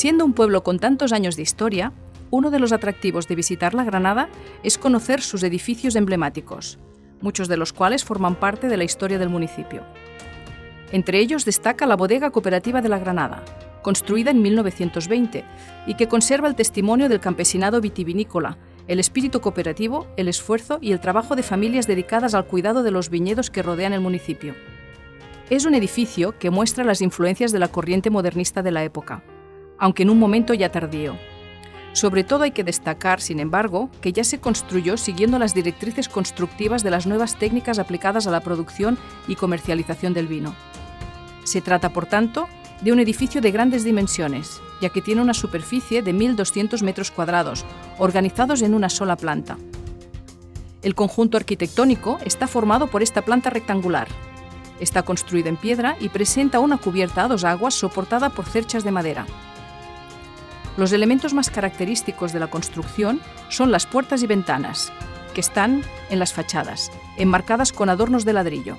Siendo un pueblo con tantos años de historia, uno de los atractivos de visitar la Granada es conocer sus edificios emblemáticos, muchos de los cuales forman parte de la historia del municipio. Entre ellos destaca la Bodega Cooperativa de la Granada, construida en 1920 y que conserva el testimonio del campesinado vitivinícola, el espíritu cooperativo, el esfuerzo y el trabajo de familias dedicadas al cuidado de los viñedos que rodean el municipio. Es un edificio que muestra las influencias de la corriente modernista de la época, aunque en un momento ya tardío. Sobre todo hay que destacar, sin embargo, que ya se construyó siguiendo las directrices constructivas de las nuevas técnicas aplicadas a la producción y comercialización del vino. Se trata, por tanto, de un edificio de grandes dimensiones, ya que tiene una superficie de 1.200 metros cuadrados, organizados en una sola planta. El conjunto arquitectónico está formado por esta planta rectangular. Está construido en piedra y presenta una cubierta a 2 aguas soportada por cerchas de madera. Los elementos más característicos de la construcción son las puertas y ventanas, que están en las fachadas, enmarcadas con adornos de ladrillo.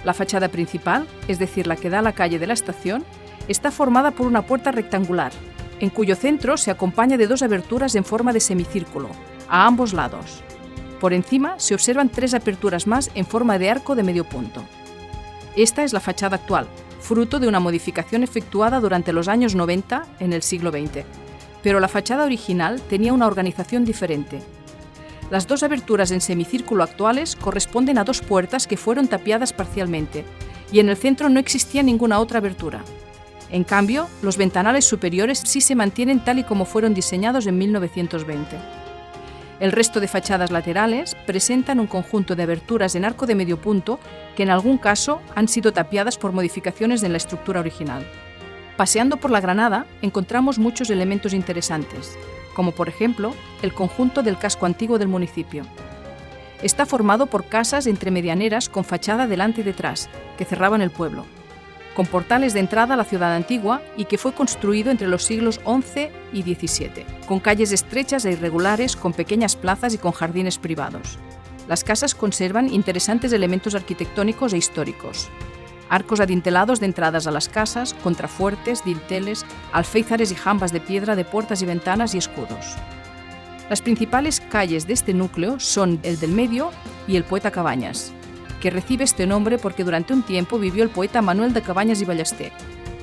La fachada principal, es decir, la que da a la calle de la estación, está formada por una puerta rectangular, en cuyo centro se acompaña de 2 aberturas en forma de semicírculo, a ambos lados. Por encima se observan 3 aperturas más en forma de arco de medio punto. Esta es la fachada actual, fruto de una modificación efectuada durante los años 90 en el siglo XX. Pero la fachada original tenía una organización diferente. Las 2 aberturas en semicírculo actuales corresponden a 2 puertas que fueron tapiadas parcialmente, y en el centro no existía ninguna otra abertura. En cambio, los ventanales superiores sí se mantienen tal y como fueron diseñados en 1920. El resto de fachadas laterales presentan un conjunto de aberturas en arco de medio punto que en algún caso han sido tapiadas por modificaciones en la estructura original. Paseando por la Granada encontramos muchos elementos interesantes, como por ejemplo el conjunto del casco antiguo del municipio. Está formado por casas entremedianeras con fachada delante y detrás, que cerraban el pueblo, con portales de entrada a la ciudad antigua y que fue construido entre los siglos XI y XVII, con calles estrechas e irregulares, con pequeñas plazas y con jardines privados. Las casas conservan interesantes elementos arquitectónicos e históricos. Arcos adintelados de entradas a las casas, contrafuertes, dinteles, alféizares y jambas de piedra de puertas y ventanas y escudos. Las principales calles de este núcleo son el del Medio y el Poeta Cabañas, que recibe este nombre porque durante un tiempo vivió el poeta Manuel de Cabañas y Ballester,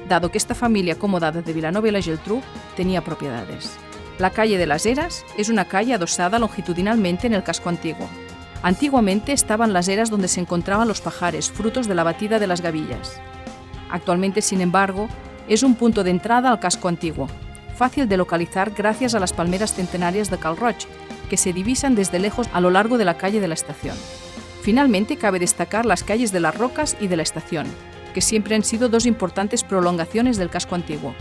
dado que esta familia acomodada de Vilanova y la Geltrú tenía propiedades. La calle de las Eras es una calle adosada longitudinalmente en el casco antiguo. Antiguamente estaban las eras donde se encontraban los pajares, frutos de la batida de las gavillas. Actualmente, sin embargo, es un punto de entrada al casco antiguo, fácil de localizar gracias a las palmeras centenarias de Cal Roig, que se divisan desde lejos a lo largo de la calle de la estación. Finalmente, cabe destacar las calles de las Rocas y de la Estación, que siempre han sido 2 importantes prolongaciones del casco antiguo.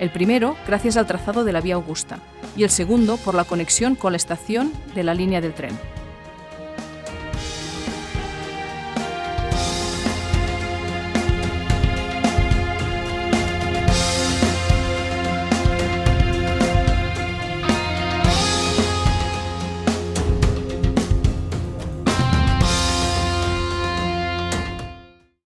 El primero, gracias al trazado de la Vía Augusta, y el segundo, por la conexión con la estación de la línea del tren.